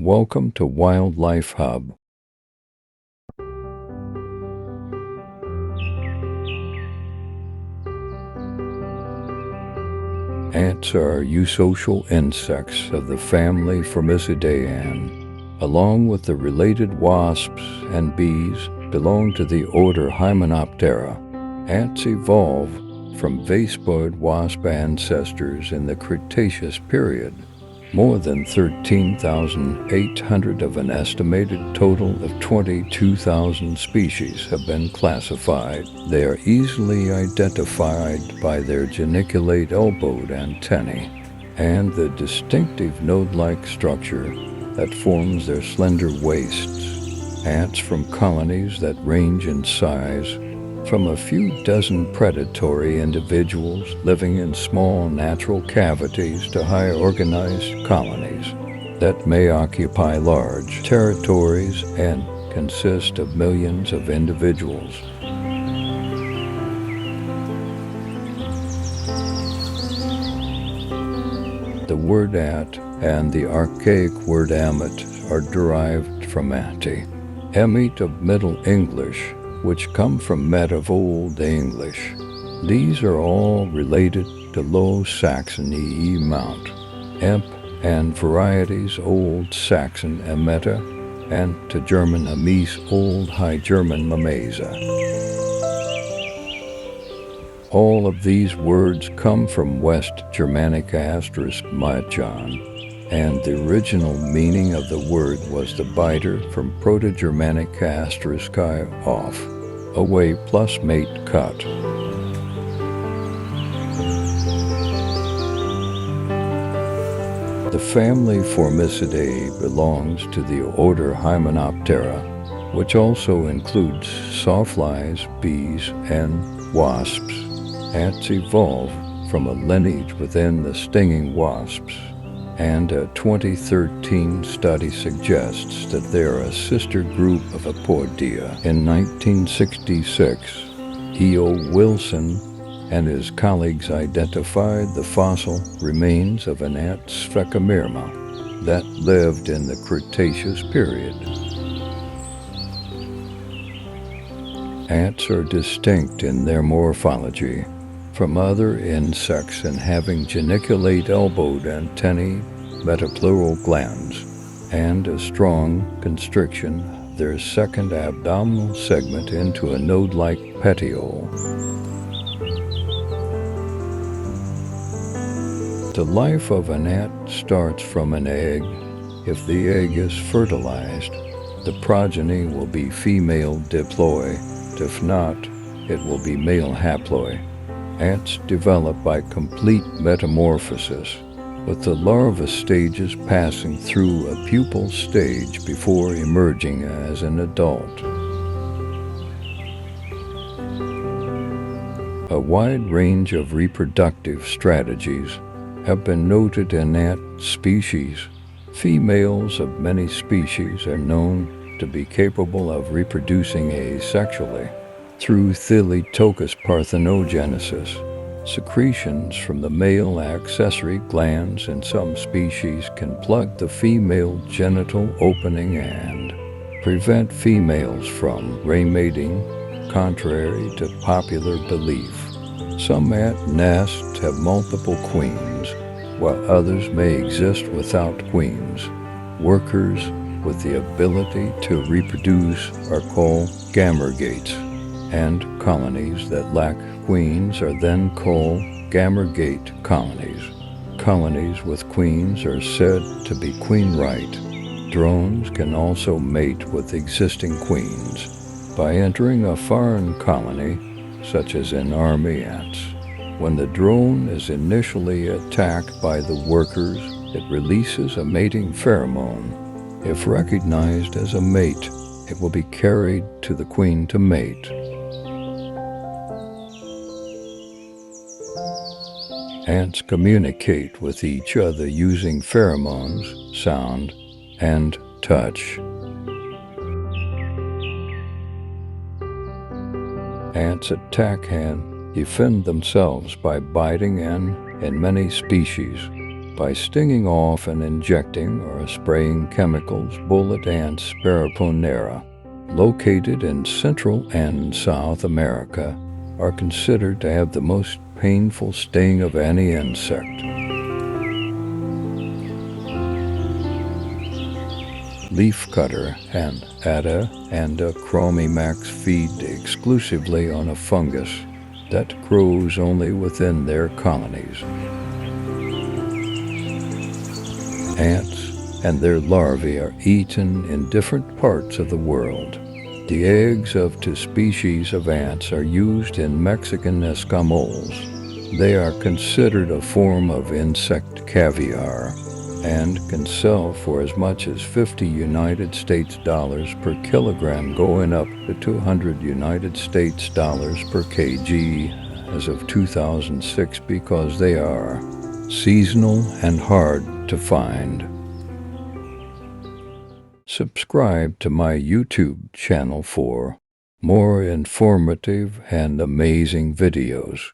Welcome to wildlifehub. Ants are eusocial insects of the family Formicidae, along with the related wasps and bees, belong to the order Hymenoptera. Ants evolved from vaseboid wasp ancestors in the Cretaceous period. More than 13,800 of an estimated total of 22,000 species have been classified. They are easily identified by their geniculate elbowed antennae and the distinctive node-like structure that forms their slender waists. Ants from colonies that range in size from a few dozen predatory individuals living in small natural cavities to high organized colonies that may occupy large territories and consist of millions of individuals. The word ant and the archaic word amit are derived from anti, emit of Middle English, which come from met of Old English. These are all related to Low Saxon e mount, emp, and varieties Old Saxon emeta, and to German amis Old High German mamesa. All of these words come from West Germanic *machan, and the original meaning of the word was the biter from Proto-Germanic *, off, away plus mate cut. The family Formicidae belongs to the order Hymenoptera, which also includes sawflies, bees, and wasps. Ants evolve from a lineage within the stinging wasps, and a 2013 study suggests that they are a sister group of Apoidea. In 1966, E.O. Wilson and his colleagues identified the fossil remains of an ant Sphecomerma that lived in the Cretaceous period. Ants are distinct in their morphology from other insects in having geniculate elbowed antennae, metapleural glands, and a strong constriction of their second abdominal segment into a node-like petiole. The life of an ant starts from an egg. If the egg is fertilized, the progeny will be female diploid. If not, it will be male haploid. Ants develop by complete metamorphosis, with the larva stages passing through a pupal stage before emerging as an adult. A wide range of reproductive strategies have been noted in ant species. Females of many species are known to be capable of reproducing asexually through thelytokous parthenogenesis. Secretions from the male accessory glands in some species can plug the female genital opening and prevent females from remating, contrary to popular belief. Some ant nests have multiple queens, while others may exist without queens. Workers with the ability to reproduce are called gamergates, and colonies that lack queens are then called gamergate colonies. Colonies with queens are said to be queen-right. Drones can also mate with existing queens by entering a foreign colony, such as in army ants. When the drone is initially attacked by the workers, it releases a mating pheromone. If recognized as a mate, it will be carried to the queen to mate. Ants communicate with each other using pheromones, sound, and touch. Ants attack and defend themselves by biting and, in many species, By stinging off and injecting or spraying chemicals, bullet ants Sparaponera, located in Central and South America, are considered to have the most painful sting of any insect. Leafcutter and Atta and Chromimax feed exclusively on a fungus that grows only within their colonies. Ants and their larvae are eaten in different parts of the world. The eggs of two species of ants are used in Mexican escamoles. They are considered a form of insect caviar and can sell for as much as 50 United States dollars per kilogram, going up to 200 United States dollars per kg as of 2006, because they are seasonal and hard to find. Subscribe to my YouTube channel for more informative and amazing videos.